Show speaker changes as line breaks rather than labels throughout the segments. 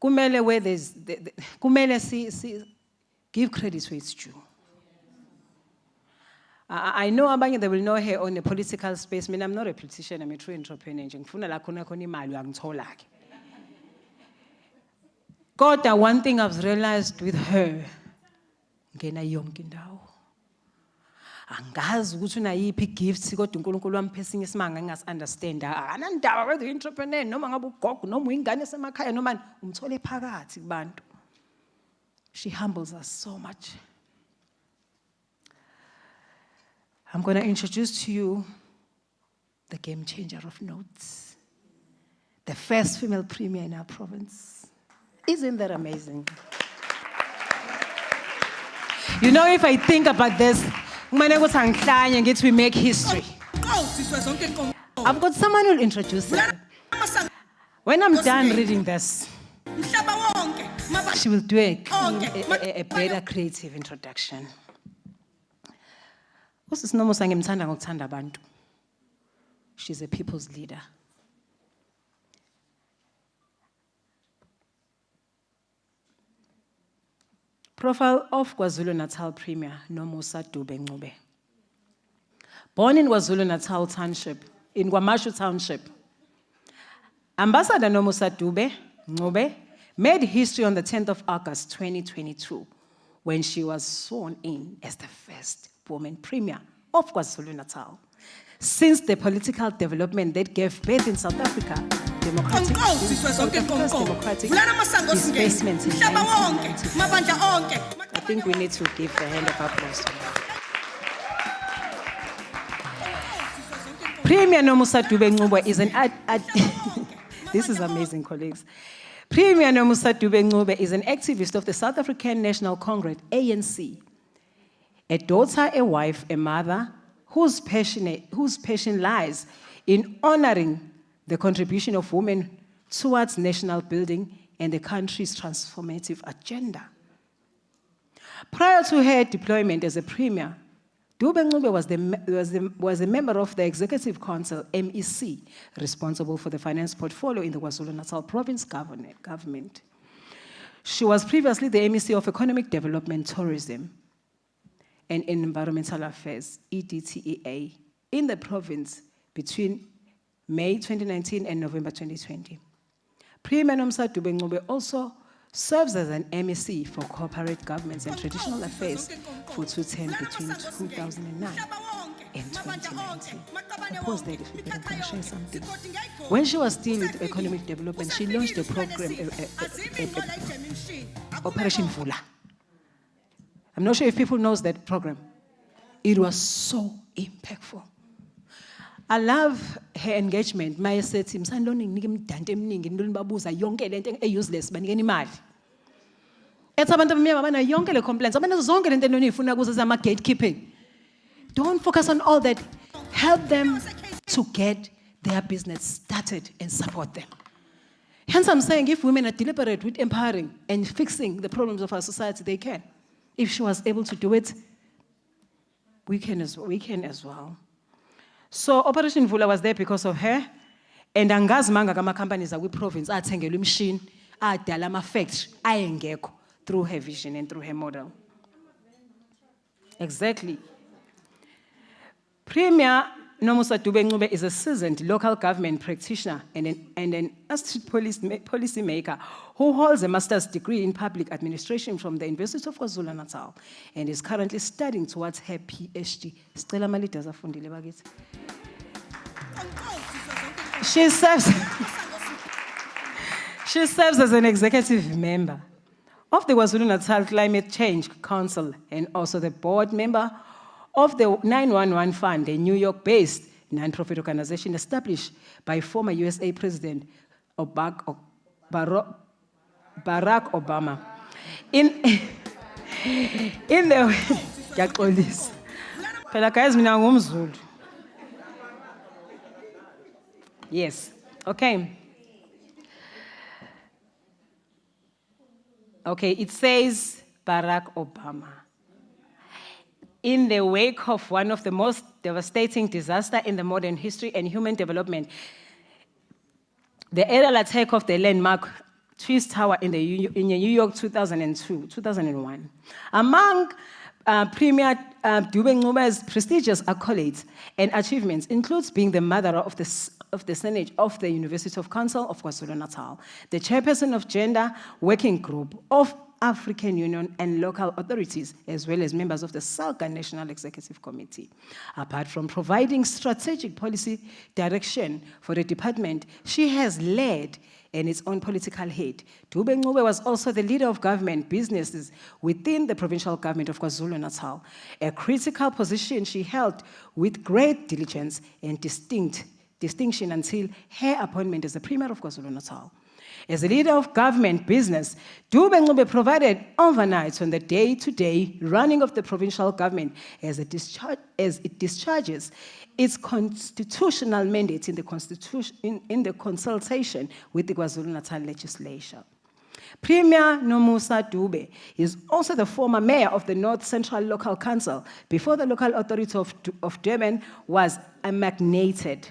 kumele where there's, kumele give credit where it's due. I know abanye they will know her on the political space. I mean, I'm not a politician, I'm a true entrepreneur. Kodwa, one thing I've realized with her, ngena yonke indawo. Angazi ukuthi unayiphi gifts kodwa uNkulunkulu wamphe esinye isimanga ngingasunderstand. Anandaba whether entrepreneur noma ngabe ugogo noma uyingane esemakhaya noma umthole phakathi kubantu. She humbles us so much. I'm going to introduce to you the game changer of notes. The first female premier in our province. Isn't that amazing? You know, if I think about this, we make history. I've got someone who will introduce her. When I'm done reading this, she will do a better creative introduction. She's a people's leader. Profile of KwaZulu-Natal Premier Nomusa Dube-Ncube. Born in KwaZulu-Natal Township, in Kwamashu Township, Ambassador Nomusa Dube-Ncube made history on the 10th of August 2022 when she was sworn in as the first woman premier of KwaZulu-Natal. Since the political development that gave birth in South Africa, democratic displacement in 1990. I think we need to give a hand of applause to her. Premier Nomusa Dube-Ncube is an this is amazing, colleagues. Premier Nomusa Dube-Ncube is an activist of the South African National Congress, ANC. A daughter, a wife, a mother, whose passion lies in honoring the contribution of women towards national building and the country's transformative agenda. Prior to her deployment as a premier, Dube-Ncube was a member of the Executive Council, MEC, responsible for the finance portfolio in the KwaZulu-Natal Province government. She was previously the MEC of Economic Development, Tourism, and Environmental Affairs, EDTEA, in the province between May 2019 and November 2020. Premier Nomusa Dube-Ncube also serves as an MEC for Corporate Governments and Traditional Affairs for 210 between 2009 and 2019. Pause there if you can share something. When she was still with Economic Development, she launched a program, Operation Vula. I'm not sure if people know that program. It was so impactful. I love her engagement. Maya said to him, useless, gatekeeping. Don't focus on all that. Help them to get their business started and support them. Hence, I'm saying if women are deliberate with empowering and fixing the problems of our society, they can. If she was able to do it, we can as well. So Operation Vula was there because of her. And angazi manga kama companies we province athengelwe imishini adala ama factory ayengekho through her vision and through her model. Exactly. Premier Nomusa Dube-Ncube is a seasoned local government practitioner and an astute policy maker who holds a master's degree in public administration from the University of KwaZulu-Natal and is currently studying towards her PhD. She serves as an executive member of the KwaZulu-Natal Climate Change Council and also the board member of the 911 Fund, a New York-based non-profit organization established by former USA President Barack Obama. In the yes, okay. Okay, it says Barack Obama. In the wake of one of the most devastating disasters in the modern history and human development, the aerial attack of the landmark Twist Tower in New York 2001. Among Premier Dube-Ncube's prestigious accolades and achievements includes being the mother of the Senate of the University of Council of KwaZulu-Natal, the chairperson of Gender Working Group of African Union and local authorities, as well as members of the SALGA National Executive Committee. Apart from providing strategic policy direction for the department, she has led in its own political head. Dube-Ncube was also the leader of government businesses within the provincial government of KwaZulu-Natal, a critical position she held with great diligence and distinction until her appointment as the Premier of KwaZulu-Natal. As a leader of government business, Dube-Ncube provided overnight on the day-to-day running of the provincial government as it discharges its constitutional mandate in the consultation with the KwaZulu-Natal legislature. Premier Nomusa Dube is also the former mayor of the North Central Local Council before the local authority of Durban was amalgamated.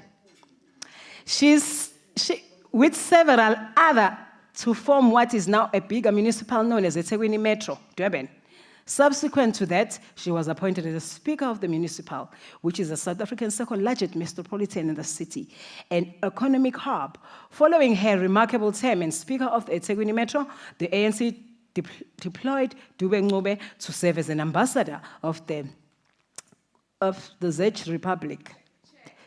With several other to form what is now a bigger municipal known as eThekwini Metro, Durban. Subsequent to that, she was appointed as the Speaker of the Municipal, which is the South African second largest metropolitan in the city, an economic hub. Following her remarkable term as Speaker of the eThekwini Metro, the ANC deployed Dube-Ncube to serve as an ambassador of the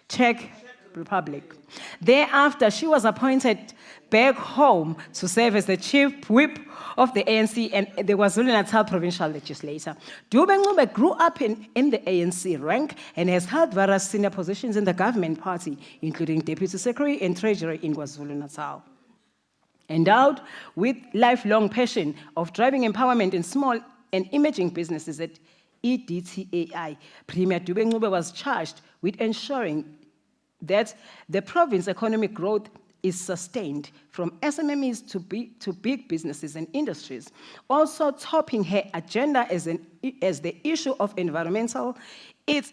Czech Republic. Thereafter, she was appointed back home to serve as the chief whip of the ANC and the KwaZulu-Natal provincial legislature. Dube-Ncube grew up in the ANC rank and has held various senior positions in the government party, including Deputy Secretary and Treasurer in KwaZulu-Natal. Endowed with lifelong passion of driving empowerment in small and emerging businesses at EDTAI, Premier Dube-Ncube was charged with ensuring that the province's economic growth is sustained from SMMEs to big businesses and industries. Also topping her agenda as the issue of environmental, its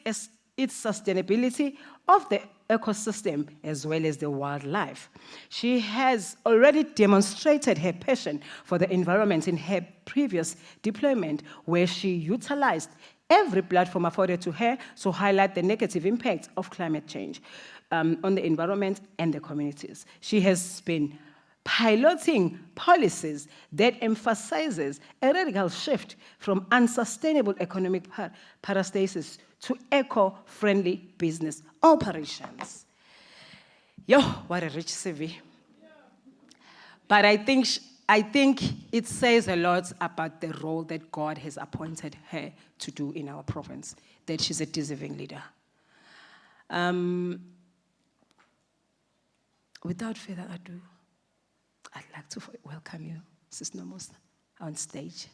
sustainability of the ecosystem as well as the wildlife. She has already demonstrated her passion for the environment in her previous deployment, where she utilized every platform afforded to her to highlight the negative impact of climate change on the environment and the communities. She has been piloting policies that emphasizes a radical shift from unsustainable economic parastasis to eco-friendly business operations. Yo, what a rich CV. But I think it says a lot about the role that God has appointed her to do in our province, that she's a deserving leader. Without further ado, I'd like to welcome you, Sis Nomusa, on stage.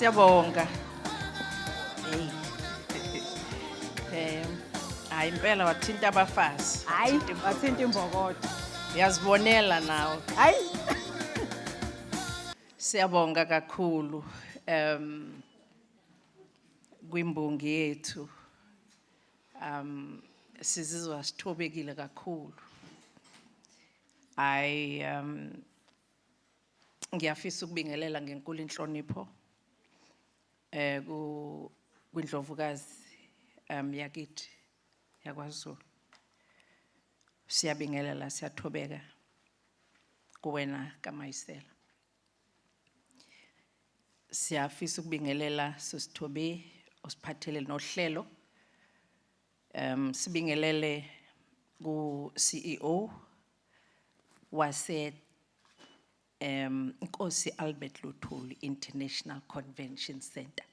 Siyabonga. Hayi impela wathinta abafazi.
Hayi, wathinta imbokodo.
Uyazibonela nawe.
Hayi.
Siyabonga kakhulu kwimbongi yethu. Sizizwa sithobekile kakhulu. Ngiyafisa ukubingelela ngenkulu inhlonipho kwindlovukazi yakithi yakwaZulu. Siyabingelela, siyathobeka kuwena kaMayisela. Siyafisa ukubingelela Sisithobe osiphathele nohlelo. Sibingelele ku-CEO wase Nkosi Albert Luthuli International Convention Center.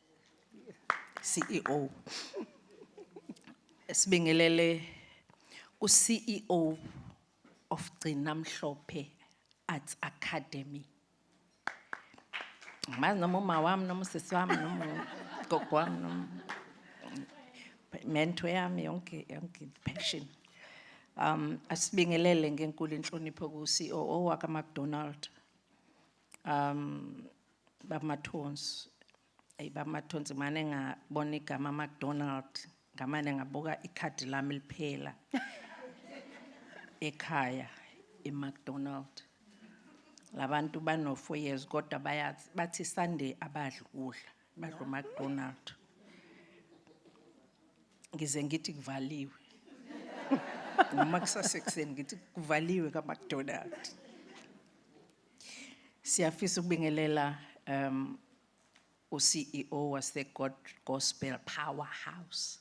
CEO. Sibingelele ku-CEO of Gcinamhlophe Arts Academy. Mazi noma uma wami noma usisi wami noma gogo wami noma mentor yami yonke passion. Asibingelele ngenkulu inhlonipho ku-COO waka-McDonald. Bamathonsi. Bamathonsi mane ngabona igama McDonald, ngamane ngabuka ikhadi lami liphela ekhaya eMcDonald. Labantu bano 4 years kodwa bathi Sunday abadli ukudla, badla uMcDonald. Ngize ngithi kuvaliwe. Noma kusasekuseni ngithi kuvaliwe kaMcDonald. Siyafisa ukubingelela u-CEO wase Gospel Powerhouse.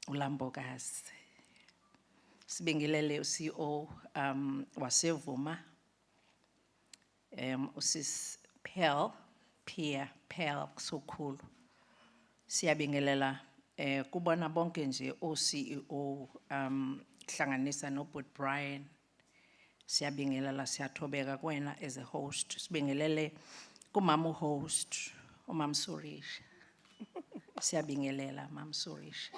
uLambokazi. Sibingelele u-CEO wasevuma. Usis Pearl sokhulu. Siyabingelela kubona bonke nje o-CEO hlanganisa noBut Brian. Siyabingelela, siyathobeka kuwena as a host. Sibingelele kumama host uMam Surish. Siyabingelela Mam Surish.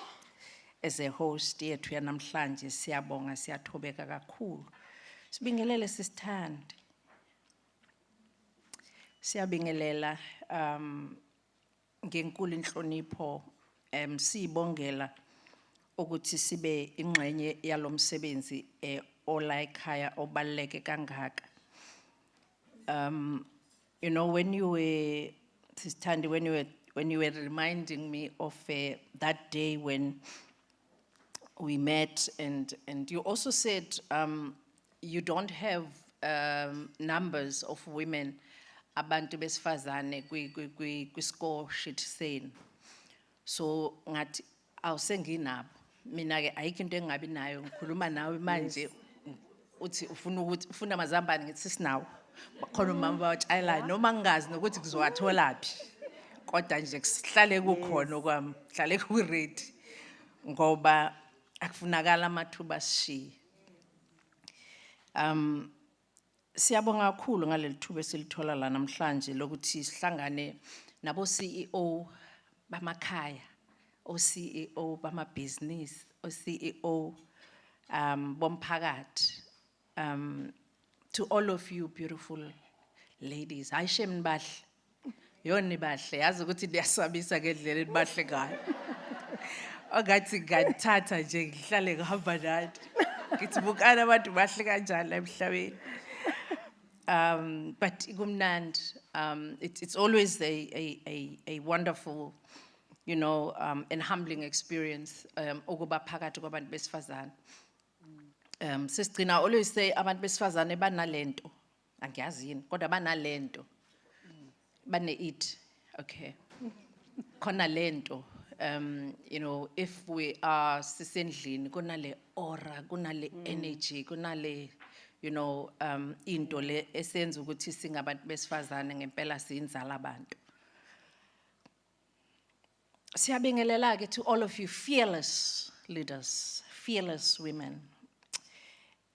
As a host yethu yanamhlanje siyabonga, siyathobeka kakhulu. Sibingelele Sisithandi. Siyabingelela ngenkulu inhlonipho sibongela ukuthi sibe ingxenye yalomsebenzi ola ekhaya obaleke kangaka. You know, when you were Sisithandi, when you were reminding me of that day when we met, and you also said you don't have numbers of women abantu besifazane kwi-score sheet senu. So ngathi awusenginabo, mina ke ayikho into engabi nayo, ngikhuluma nawe manje uthi ufuna amazambane, ngithi sinawo bakhona umama bawatshayelayo noma ngingazi nokuthi kuzowatholaphi, kodwa nje kuhlale kukhona okwami, hlale ku-ready ngoba akufunakala amathuba sishiye. Siyabonga kakhulu ngaleli thuba esilithola la namhlanje lokuthi sihlangane nabo CEO bamakhaya, o-CEO bamabhizinisi, o-CEO bomphakathi. To all of you beautiful ladies, hayi shem bahle, yoni bahle, yazi ukuthi liyasabisa ngendlela enibahle ngayo. Ongathi ngathatha nje ngihlale ngihamba nani, ngithi bukana abantu bahle kanjani emhlabeni. But kumnandi, it's always a wonderful, you know, and humbling experience ukuba phakathi kwabantu besifazane. Sisigcina always say abantu besifazane banalento, angiyazi yini kodwa banalento, bane-it, okay. Khona lento, you know, if we are sisendlini kunale aura, kunale energy, kunale, you know, into le esenza ukuthi singabantu besifazane ngempela siyinzala abantu. Siyabingelela ke to all of you fearless leaders, fearless women.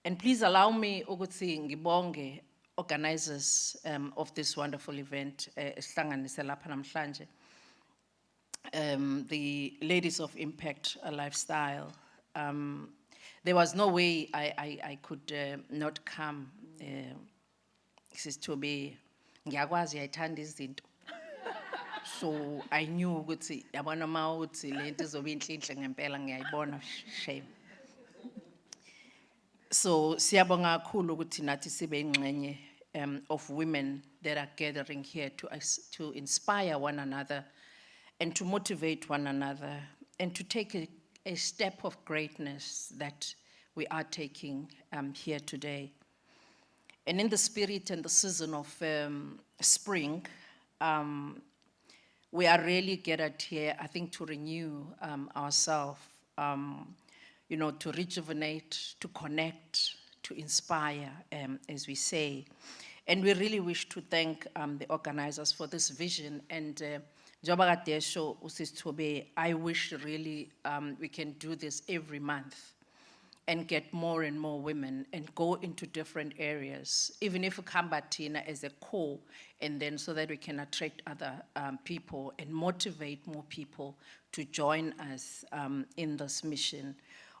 And please allow me ukuthi ngibonge organizers of this wonderful event, esihlanganise lapha namhlanje. The Ladies of Impact Lifestyle. There was no way I could not come. Sis Tobe, ngiyakwazi uyayithanda izinto. So I knew ukuthi yabona mawuthi lento izobe inhle inhle ngempela ngiyayibona shame. So siyabonga kakhulu ukuthi nathi sibe ingxenye of women that are gathering here to inspire one another and to motivate one another and to take a step of greatness that we are taking here today. And in the spirit and the season of spring, we are really gathered here, I think, to renew ourselves, to rejuvenate, to connect, to inspire, as we say. And we really wish to thank the organizers for this vision. And Njoba Gadesho, Usis Tobe, I wish really we can do this every month and get more and more women and go into different areas, even if we come back Tina as a core, and then so that we can attract other people and motivate more people to join us in this mission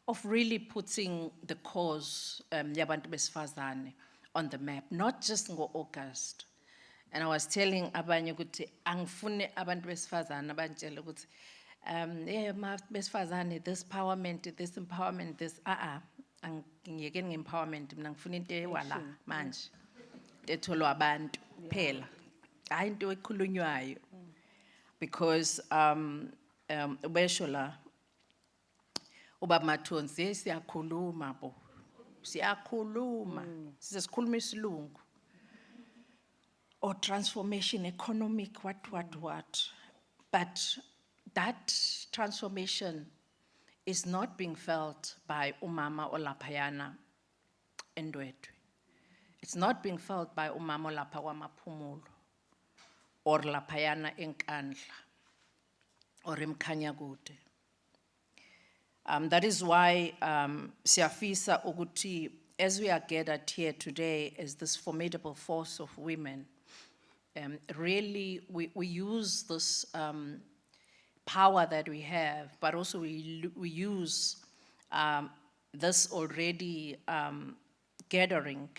of really putting the cause yabantu besifazane on the map, not just in August. And I was telling abanye ukuthi angifune abantu besifazane abantshela ukuthi yeah, besifazane, this empowerment, this ngiyeke nge-empowerment mina ngifuna into ewala manje etholwa abantu phela hayi into ekhulunywayo because ubesho la ubaba Mathonsi siyakhuluma bo siyakhuluma sikhuluma isilungu or transformation economic what but that transformation is not being felt by umama olaphayana endwetwe. It's not being felt by umama olapha kwamaphumulo or laphayana enkandla or emkhanyakude. That is why siyafisa ukuthi as we are gathered here today as this formidable force of women, really we use this power that we have, but also we use this already gathering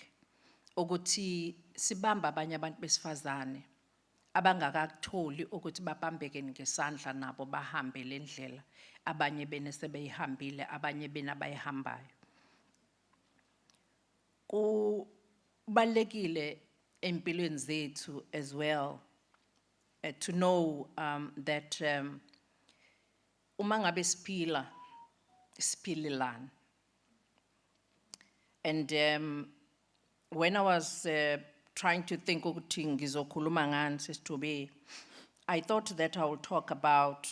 ukuthi sibamba abanye abantu besifazane abangakakutholi ukuthi babambeke ngesandla nabo bahambe le ndlela abanye bene sebeyihambile abanye bena bayihambayo. Kubalekile empilweni zethu as well to know that uma ngabe siphililana. And when I was trying to think ukuthi ngizokhuluma ngani sisithobe, I thought that I would talk about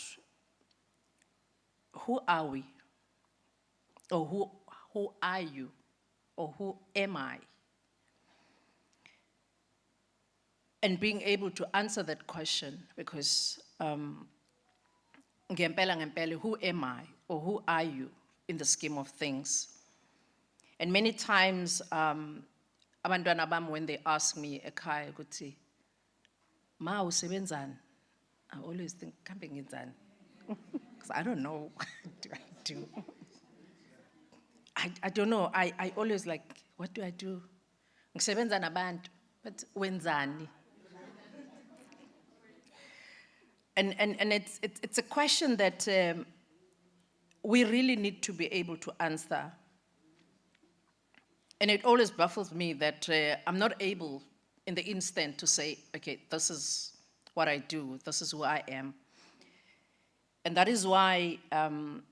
who are we, or who are you, or who am I? And being able to answer that question, because ngempela, who am I, or who are you in the scheme of things? And many times, abantwana bami, when they ask me ekhaya ukuthi ma usebenzani, I always think kambe ngenzani, because I don't know what do I do. I don't know. I always like, what do I do? Ngisebenza nabantu, but wenzani? And it's a question that we really need to be able to answer. And it always baffles me that I'm not able in the instant to say, okay, this is what I do, this is who I am. And that is why, I'm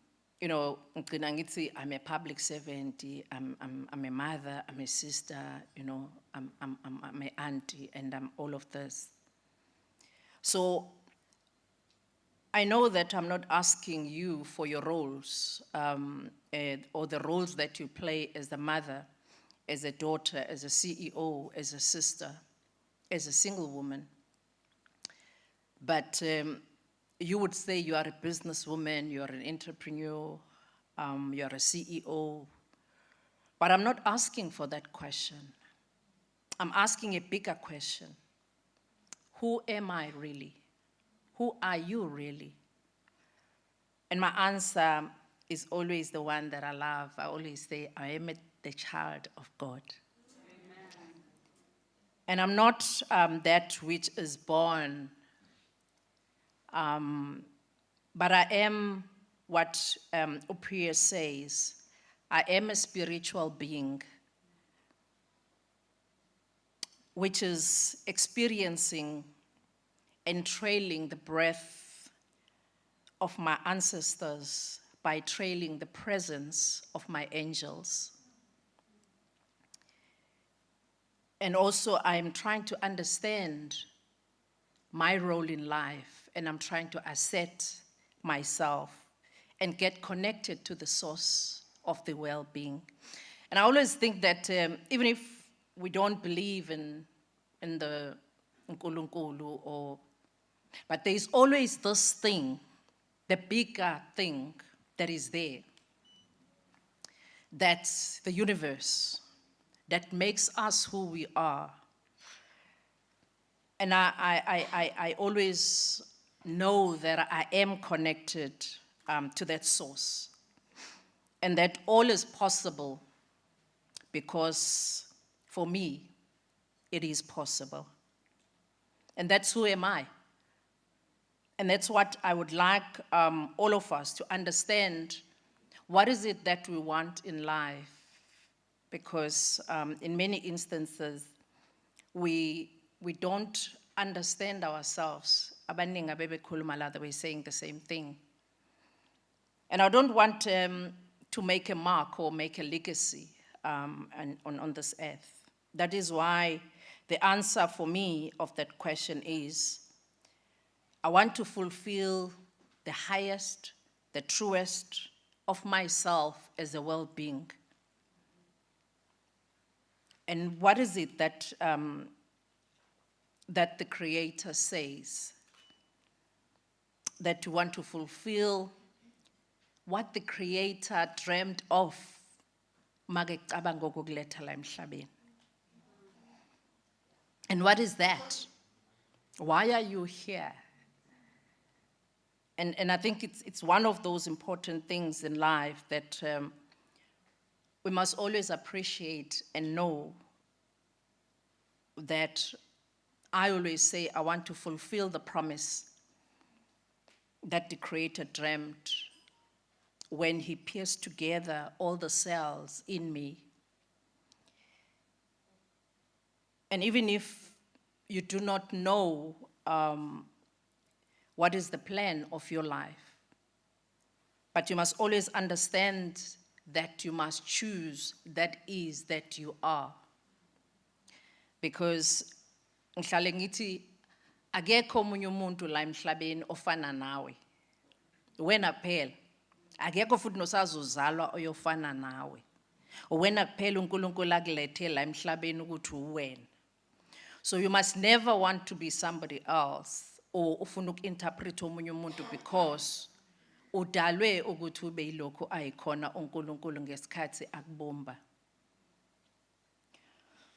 a public servant, I'm a mother, I'm a sister, I'm an auntie, and I'm all of this. So I know that I'm not asking you for your roles or the roles that you play as a mother, as a daughter, as a CEO, as a sister, as a single woman. But you would say you are a businesswoman, you are an entrepreneur, you are a CEO. But I'm not asking for that question. I'm asking a bigger question. Who am I really? Who are you really? And my answer is always the one that I love. I always say, I am the child of God. Amen. And I'm not that which is born, but I am what Upriya says. I am a spiritual being, which is experiencing and trailing the breath of my ancestors by trailing the presence of my angels. And also I'm trying to understand my role in life, and I'm trying to assert myself and get connected to the source of the well-being. And I always think that even if we don't believe in the Nkulunkulu, but there is always this thing, the bigger thing that is there, that's the universe, that makes us who we are. And I always know that I am connected to that source, and that all is possible because for me, it is possible. And that's who am I. And that's what I would like all of us to understand. What is it that we want in life? Because in many instances, we don't understand ourselves. Abaningi abebekhuluma la, we're saying the same thing. And I don't want to make a mark or make a legacy on this earth. That is why the answer for me of that question is, I want to fulfill the highest, the truest of myself as a well-being. And what is it that that the Creator says? That you want to fulfill what the Creator dreamed of. And what is that? Why are you here? And I think it's one of those important things in life that we must always appreciate and know that I always say I want to fulfill the promise that the Creator dreamt when He pieced together all the cells in me. And even if you do not know what is the plan of your life, but you must always understand that you must choose that is that you are. Because ngihlale ngithi akekho omunye umuntu la emhlabeni ofana nawe. Wena kuphela. Akekho futhi nosazozalwa oyofana nawe. Wena kuphela uNkulunkulu akulethe la emhlabeni ukuthi uwena. So you must never want to be somebody else or ufuna ukinterpret omunye umuntu because udalwe ukuthi ube yilokho ayikhona uNkulunkulu ngesikhathi akubumba.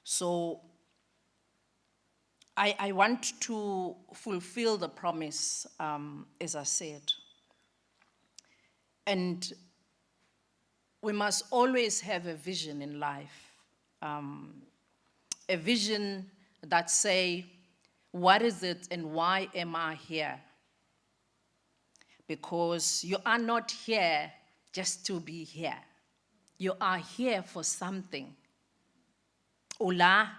So I want to fulfill the promise, as I said. And we must always have a vision in life, a vision that say, what is it and why am I here? Because you are not here just to be here. You are here for something. Ula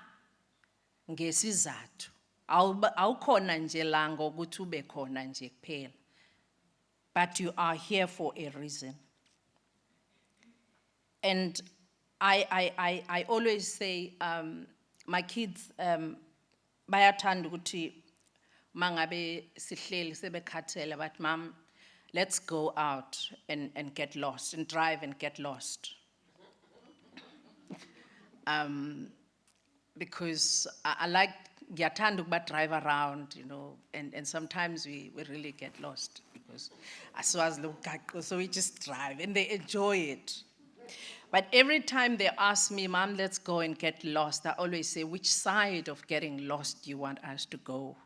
ngesizathu. Awukhona nje la ngokuthi ube khona nje kuphela. But you are here for a reason. And I always say, my kids, bayathanda ukuthi mangabe sihleli sebekhathele, but mom, let's go out and get lost, and drive and get lost. Because I like ngiyathanda ukuba drive around, you know, and sometimes we really get lost because as well as so we just drive and they enjoy it. But every time they ask me, Mom, let's go and get lost, I always say, which side of getting lost do you want us to go?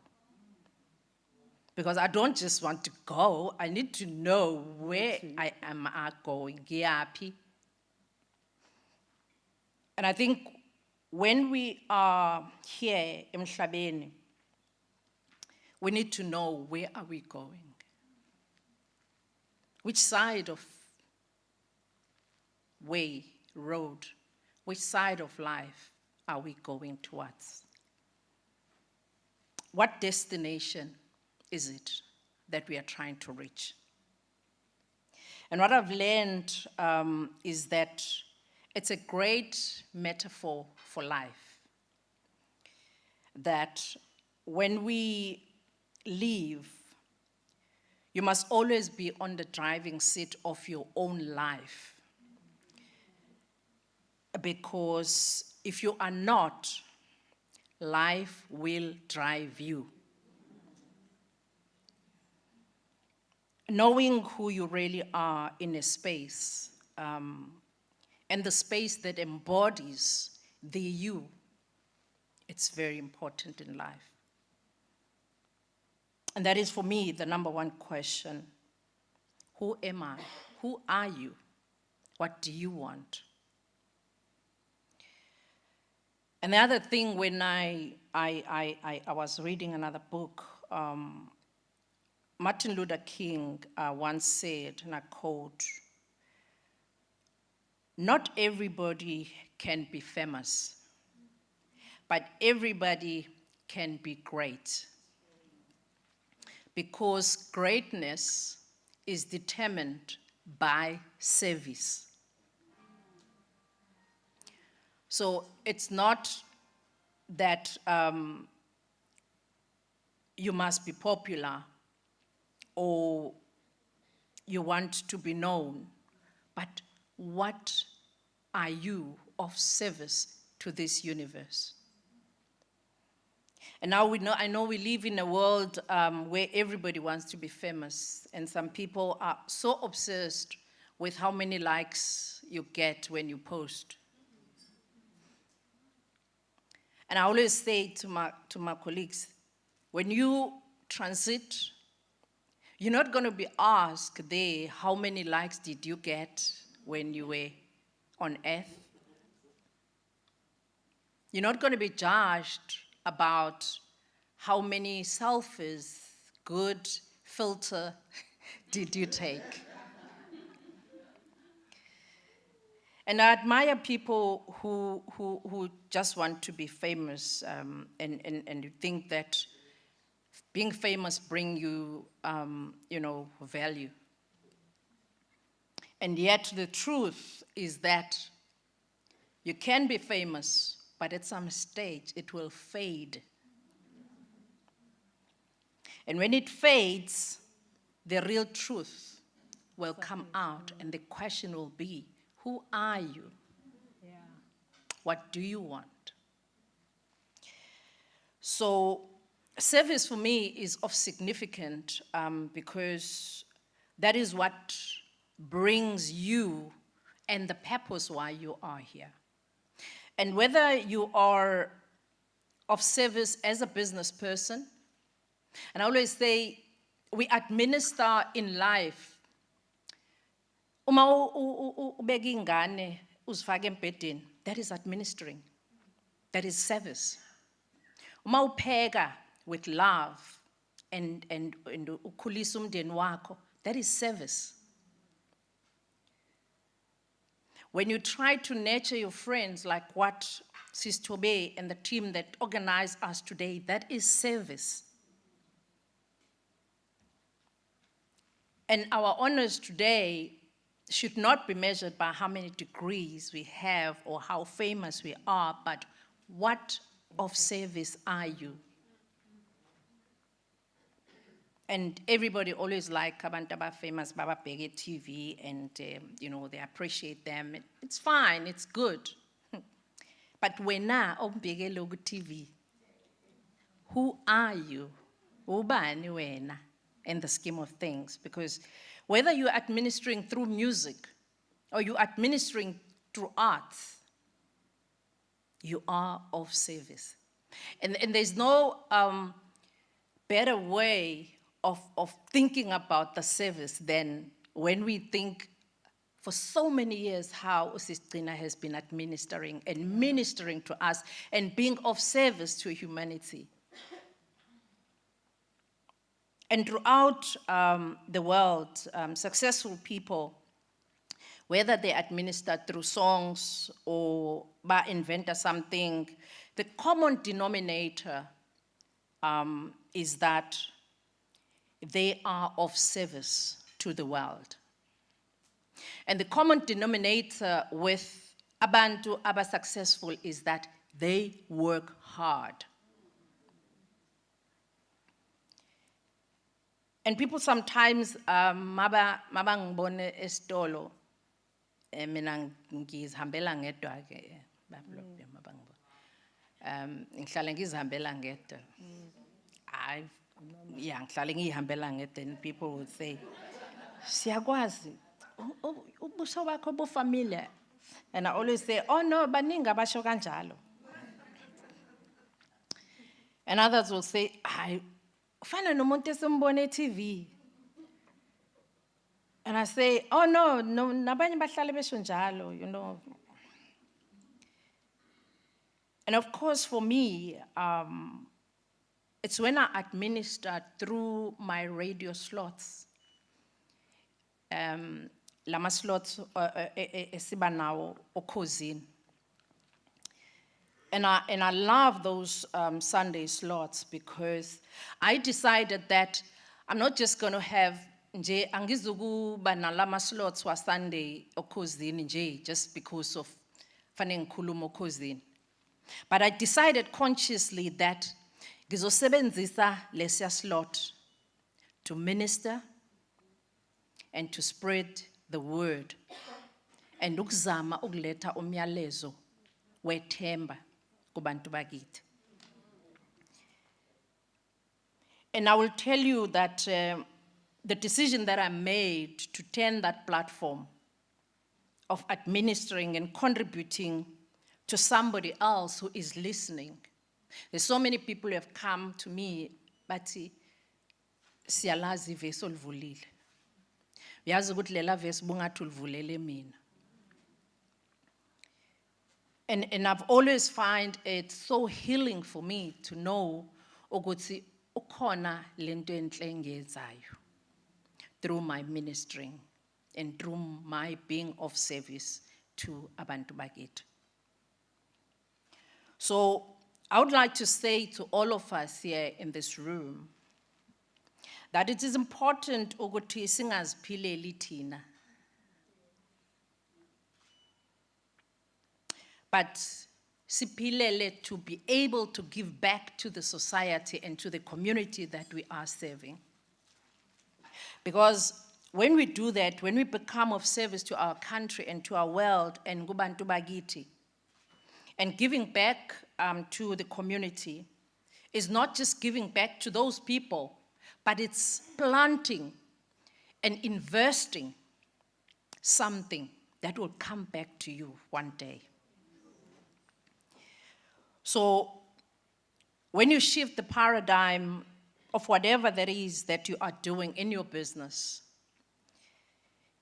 Because I don't just want to go, I need to know where I am going. Giyapi. And I think when we are here in Emhlabeni, we need to know where are we going? Which side of way, road, which side of life are we going towards? What destination is it that we are trying to reach? And what I've learned is that it's a great metaphor for life. That when we leave, you must always be on the driving seat of your own life. Because if you are not, life will drive you. Knowing who you really are in a space, and the space that embodies the you, it's very important in life. And that is, for me, the number one question. Who am I? Who are you? What do you want? And the other thing, when I was reading another book, Martin Luther King once said, and I quote, "Not everybody can be famous, but everybody can be great. Because greatness is determined by service." So it's not that you must be popular or you want to be known, but what are you of service to this universe? And now I know we live in a world where everybody wants to be famous, and some people are so obsessed with how many likes you get when you post. And I always say to my colleagues, when you transit, you're not going to be asked there, how many likes did you get when you were on earth? You're not going to be judged about how many selfies, good filter, did you take. And I admire people who just want to be famous and think that being famous bring you, value. And yet the truth is that you can be famous, but at some stage it will fade. And when it fades, the real truth will come out, and the question will be, who are you? Yeah. What do you want? So service for me is of significance because that is what brings you and the purpose why you are here. And whether you are of service as a business person, and I always say, we administer in life. Uma ubeka ingane uzifaka embedeni, that is administering. That is service. Uma upheka with love and ukhulisa umndeni wakho, that is service. When you try to nurture your friends, like what Sis Tobe and the team that organized us today, that is service. And our honors today should not be measured by how many degrees we have or how famous we are, but what of service are you? And everybody always like abantu abafamous bababheke TV and they appreciate them. It's fine, it's good. But wena obheke loku TV, who are you? Ubani wena in the scheme of things? Because whether you're administering through music or you're administering through arts, you are of service. And there's no better way of thinking about the service than when we think for so many years how Usistina has been administering and ministering to us and being of service to humanity. And throughout the world, successful people, whether they administer through songs or by invent something, the common denominator is that they are of service to the world. And the common denominator with abantu aba successful is that they work hard. And people sometimes maba ngibone esitolo mina ngizihambela ngedwa ke ngihlala ngizihambela ngedwa. Ngihlala ngihambela ngedwa, and people would say siyakwazi ubuso bakho bufamile, and I always say, oh no, baningi abasho kanjalo. And others will say, ufana nomuntu esimbone TV. And I say, oh no, nabanye bahlale besho njalo, you know. And of course, for me, it's when I administer through my radio slots. Lama slots esiba nawo okhosini. And I love those Sunday slots because I decided that I'm not just going to have nje angizukuba nalama slots wa Sunday okhosini nje just because of fanele ngikhuluma okhosini. But I decided consciously that ngizosebenzisa lesiya slot to minister and to spread the word and ukuzama ukuletha umyalezo wethemba kubantu bakithi. And I will tell you that the decision that I made to turn that platform of administering and contributing to somebody else who is listening. There's so many people who have come to me, bathi siyalazi ivesi olivulile. Uyazi ukuthi lela vesi bungathi ulivulele mina. And I've always find it so healing for me to know ukuthi ukhona lento enhle engiyenzayo through my ministering and through my being of service to abantu bakithi. So I would like to say to all of us here in this room that it is important ukuthi singaziphileli thina, but siphilele to be able to give back to the society and to the community that we are serving. Because when we do that, when we become of service to our country and to our world and kubantu bakithi, and giving back to the community is not just giving back to those people, but it's planting and investing something that will come back to you one day. So when you shift the paradigm of whatever that is that you are doing in your business,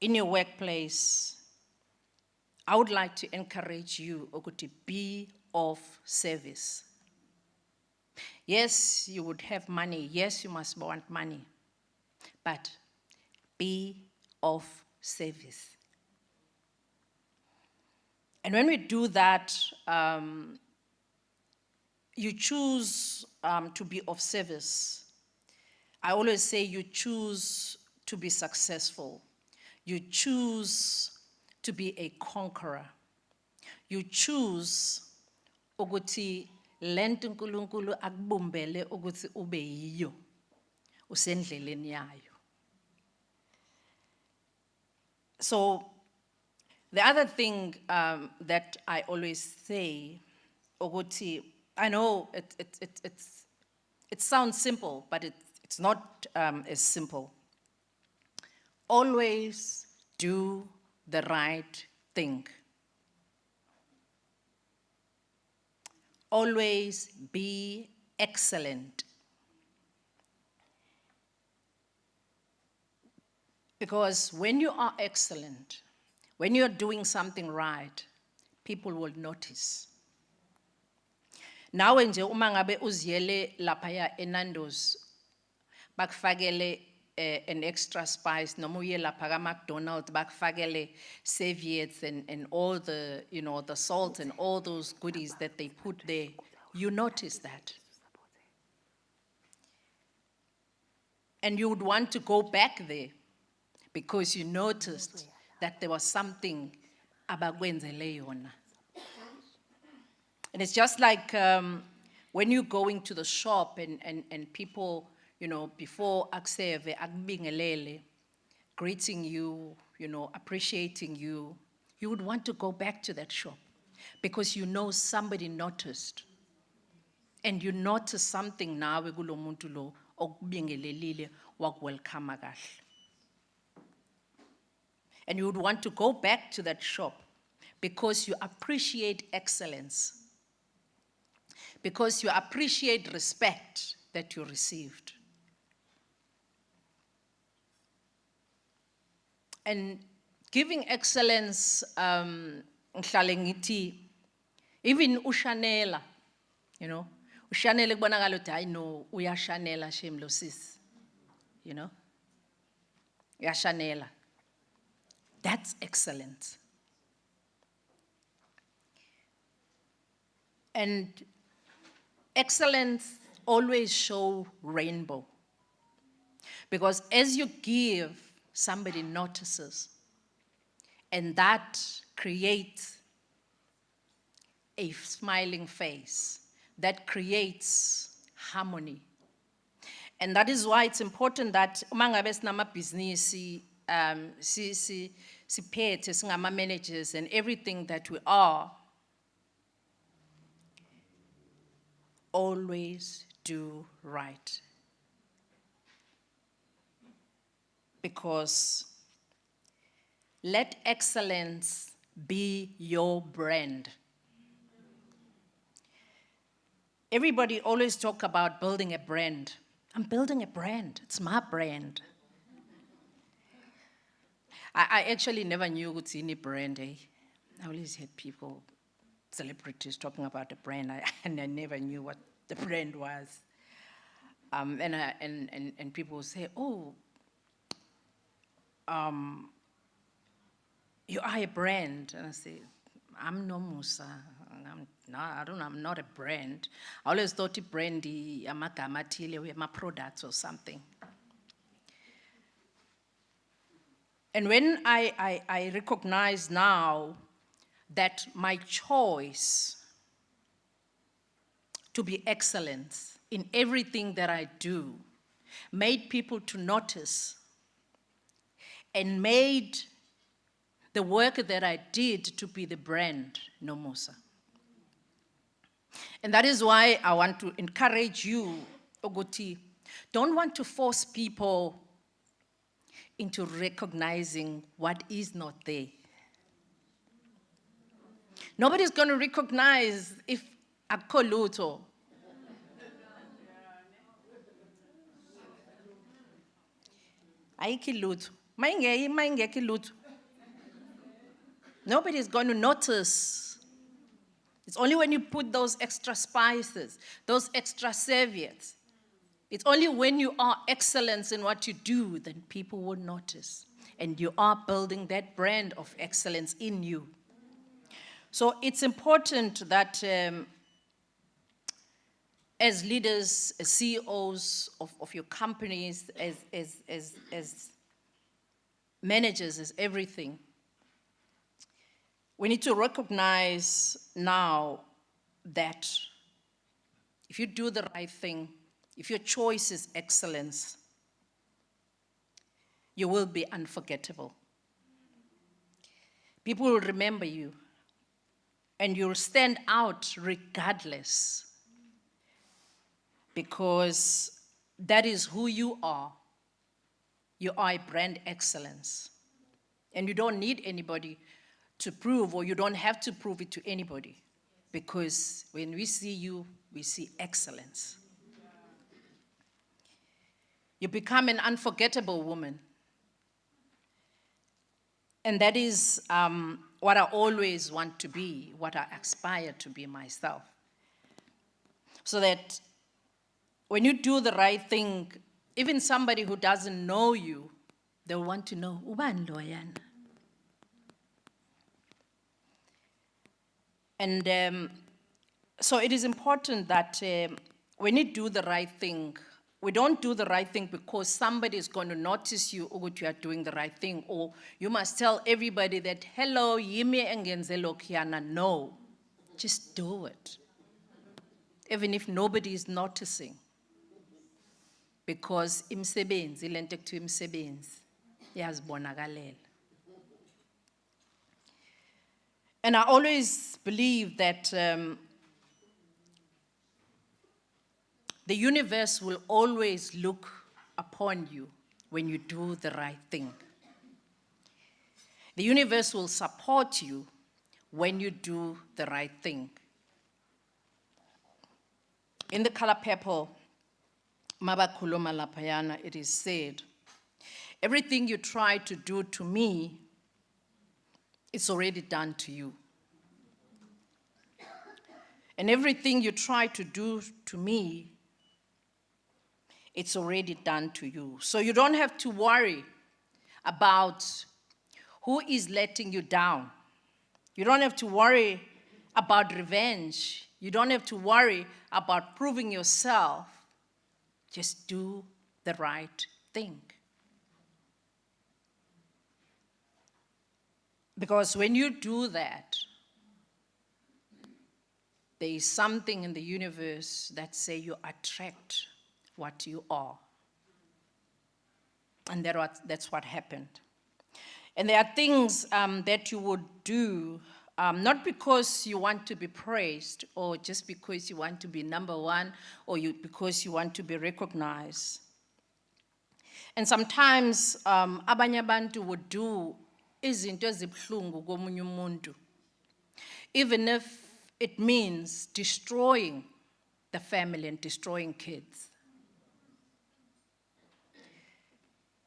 in your workplace, I would like to encourage you to be of service. Yes, you would have money. Yes, you must want money. But be of service. And when we do that, you choose to be of service. I always say you choose to be successful. You choose to be a conqueror. You choose ukuthi lento uNkulunkulu akubumbele ukuthi ube yiyo usendleleni yayo. So the other thing that I always say ukuthi, I know it sounds simple, but it's not as simple. Always do the right thing. always be excellent. Because when you are excellent, when you're doing something right, people will notice. Nawe nje uma ngabe uziyele laphaya eNando's bakufakele an extra spice, noma uye lapha ka-McDonald's bakufakele serviettes and all the, you know, the salt and all those goodies that they put there, you notice that. And you would want to go back there because you noticed that there was something abakwenzele yona. And it's just like when you're going to the shop and people, you know, before akuseve akubingelele, greeting you, you know, appreciating you, you would want to go back to that shop because you know somebody noticed. And you notice something nawe kulo muntu lo okubingelelile wakwelcome kahle. And you would want to go back to that shop because you appreciate excellence, because you appreciate respect that you received. And giving excellence, ngihlale ngithi, even ushanela, you know, ushanela kubonakala ukuthi hayi no uyashanela shem lo sis, you know, uyashanela. That's excellent. And excellence always show rainbow. Because as you give, somebody notices. And that creates a smiling face. That creates harmony. And that is why it's important that uma ngabe sinamabhizinisi siphethe singama managers and everything that we are, always do right. Because let excellence be your brand. Everybody always talk about building a brand. I'm building a brand. It's my brand. I actually never knew what's in a brand. I always heard people, celebrities talking about the brand, and I never knew what the brand was. And people would say, oh, you are a brand. And I say, I'm Nomusa. I'm not a brand. I always thought a brand, amagama athile, my products or something. And when I recognize now that my choice to be excellent in everything that I do made people to notice and made the work that I did to be the brand Nomusa. And that is why I want to encourage you, Oguti, don't want to force people into recognizing what is not there. Nobody's going to recognize if akho lutho. Ayikho lutho. Mayingekho lutho. Nobody's going to notice. It's only when you put those extra spices, those extra serviettes. It's only when you are excellent in what you do that people will notice. And you are building that brand of excellence in you. So it's important that as leaders, as CEOs of your companies, as managers, as everything, we need to recognize now that if you do the right thing, if your choice is excellence, you will be unforgettable. People will remember you, and you'll stand out regardless, because that is who you are. You are a brand excellence, and you don't need anybody to prove, or you don't have to prove it to anybody, because when we see you, we see excellence. You become an unforgettable woman. And that is what I always want to be, what I aspire to be myself. So that when you do the right thing, even somebody who doesn't know you, they'll want to know, ubani lo yana? And so it is important that when you do the right thing, we don't do the right thing because somebody is going to notice you ukuthi you are doing the right thing, or you must tell everybody that, hello, yimi engenze lokhuyana. No, just do it. Even if nobody is noticing. Because imsebenzi, lento ekuthiwa imsebenzi, iyazibonakalela. And I always believe that the universe will always look upon you when you do the right thing. The universe will support you when you do the right thing. In the color purple, Mabakhuluma Lapayana, it is said, everything you try to do to me, it's already done to you. And everything you try to do to me, it's already done to you. So you don't have to worry about who is letting you down. You don't have to worry about revenge. You don't have to worry about proving yourself. Just do the right thing. Because when you do that, there is something in the universe that says you attract what you are. And that's what happened. And there are things that you would do, not because you want to be praised, or just because you want to be number one, or because you want to be recognized. And sometimes abanye abantu would do izinto ezibuhlungu komunye umuntu, even if it means destroying the family and destroying kids.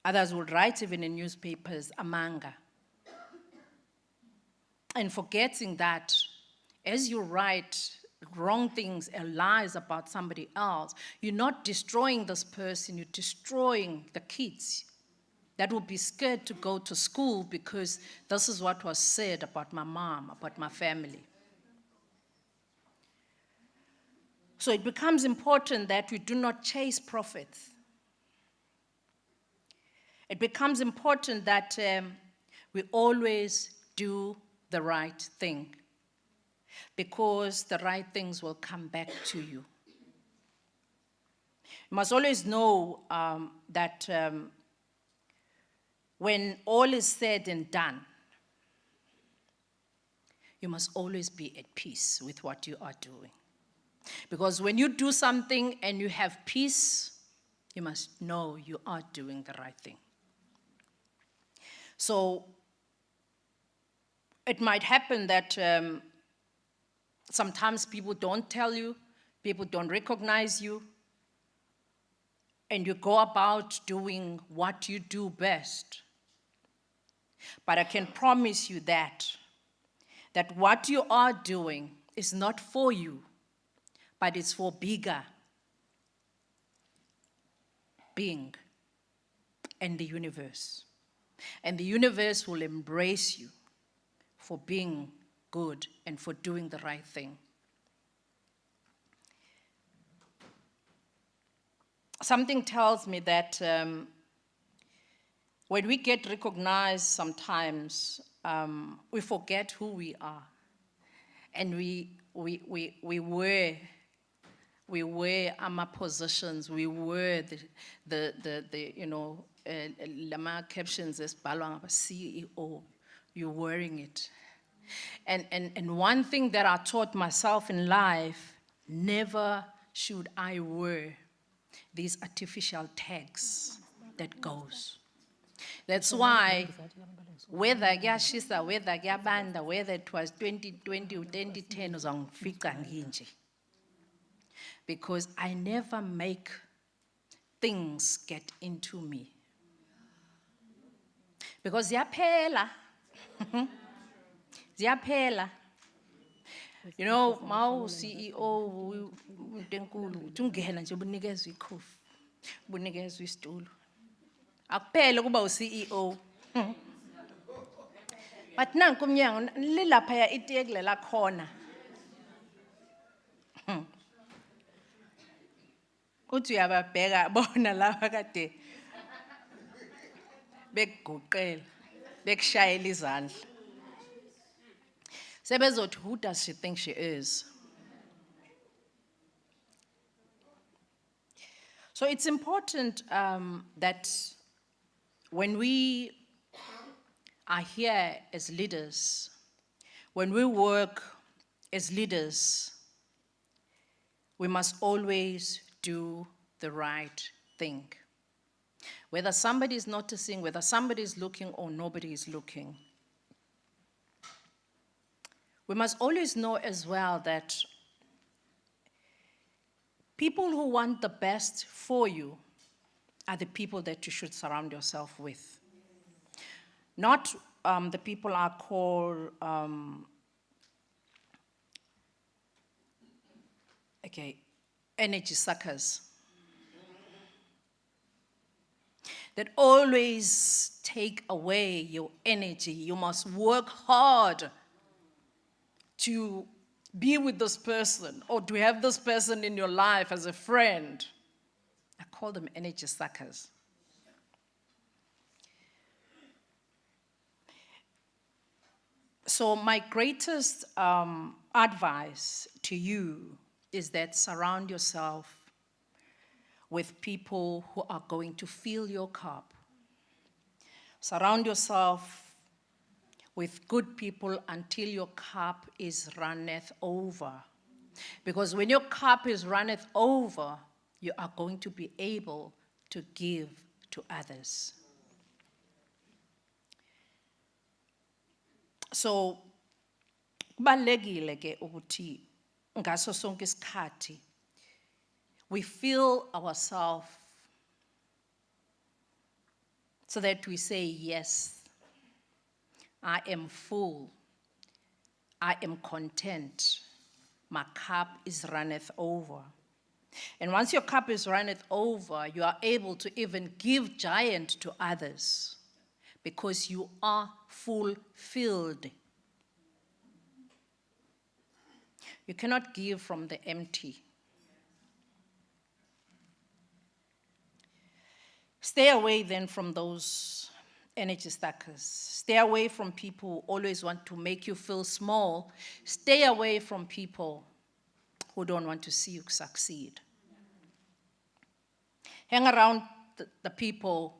Others would write even in newspapers, amanga. And forgetting that as you write wrong things and lies about somebody else, you're not destroying this person, you're destroying the kids that will be scared to go to school because this is what was said about my mom, about my family. So it becomes important that we do not chase profits. It becomes important that we always do the right thing, because the right things will come back to you. You must always know that when all is said and done, you must always be at peace with what you are doing. Because when you do something and you have peace, you must know you are doing the right thing. So it might happen that sometimes people don't tell you, people don't recognize you, and you go about doing what you do best. But I can promise you that what you are doing is not for you, but it's for bigger being and the universe. And the universe will embrace you for being good and for doing the right thing. Something tells me that when we get recognized sometimes, we forget who we are. And we wear our positions, we wear the you know, lama captions esibhalwa ngaba CEO, you're wearing it. And one thing that I taught myself in life, never should I wear these artificial tags that goes. That's why, whether kuyashisa, whether kuyabanda, whether it was 2020 or 2010, uzangifica nginje. Because I never make things get into me. Because ziyaphela. Ziyaphela. You know, Mao CEO, uNtenkulu, ungena nje ubunikezwe ikhofi, ubunikezwe isitulo. Akuphele kuba uCEO. But nanku umnyango lilapha ya itiyekle la khona. Uthi uyababheka bona laba kade bekuguqela, bekushayela izandla. Sebezothi, who does she think she is? So it's important that when we are here as leaders, when we work as leaders, we must always do the right thing. Whether somebody is noticing, whether somebody is looking or nobody is looking. We must always know as well that people who want the best for you are the people that you should surround yourself with. Not the people are called, energy suckers. That always take away your energy. You must work hard to be with this person or to have this person in your life as a friend. I call them energy suckers. So my greatest advice to you is that surround yourself with people who are going to fill your cup. Surround yourself with good people until your cup is runneth over. Because when your cup is runneth over, you are going to be able to give to others. So, kubalulekile ke ukuthi ngaso sonke isikhathi we fill ourselves so that we say, yes, I am full, I am content, my cup is runneth over. And once your cup is runneth over, you are able to even give giant to others because you are fulfilled. You cannot give from the empty. Stay away then from those energy suckers. Stay away from people who always want to make you feel small. Stay away from people who don't want to see you succeed. Hang around the people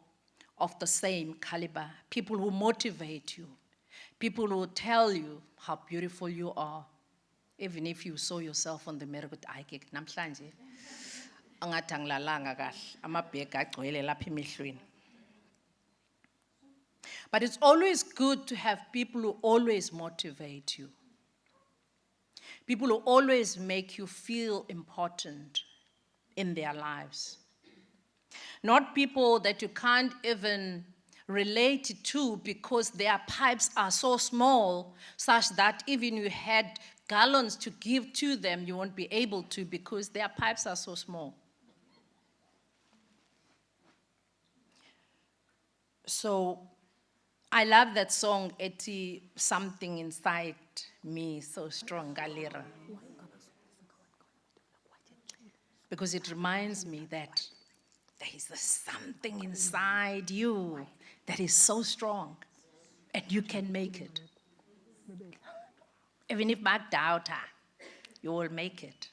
of the same caliber, people who motivate you, people who tell you how beautiful you are, even if you saw yourself on the mirror with eye cake. Namhlanje angathi angilalanga kahle, amabheki agcwele lapha emehlweni. But it's always good to have people who always motivate you. People who always make you feel important in their lives. Not people that you can't even relate to because their pipes are so small, such that even you had gallons to give to them, you won't be able to because their pipes are so small. So I love that song, Eti, something inside me so strong, Galera. Because it reminds me that there is something inside you that is so strong, and you can make it. Even if I doubt her, you will make it.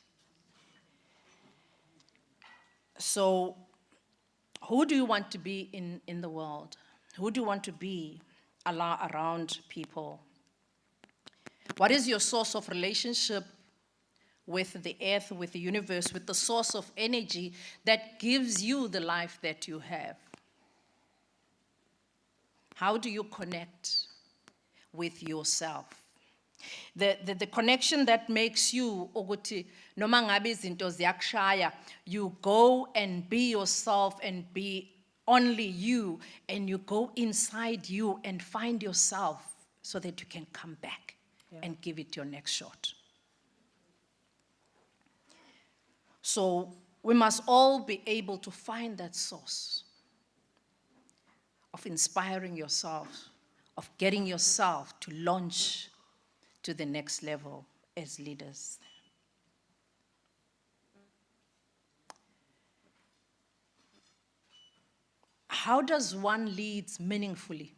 So, who do you want to be in the world? Who do you want to be around people? What is your source of relationship with the earth, with the universe, with the source of energy that gives you the life that you have? How do you connect with yourself? The connection that makes you, ukuthi noma ngabe izinto ziyakushaya, you go and be yourself and be only you, and you go inside you and find yourself so that you can come back and give it your next shot. So we must all be able to find that source of inspiring yourself, of getting yourself to launch to the next level as leaders. How does one lead meaningfully?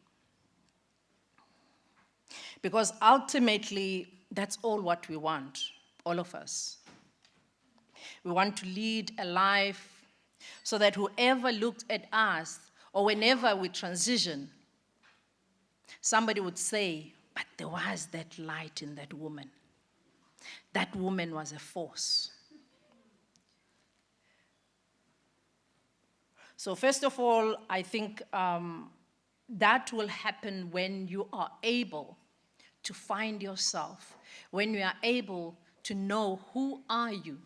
Because ultimately, that's all what we want, all of us. We want to lead a life so that whoever looked at us, or whenever we transition, somebody would say, but there was that light in that woman. That woman was a force. So first of all, I think that will happen when you are able to find yourself, when you are able to know who are you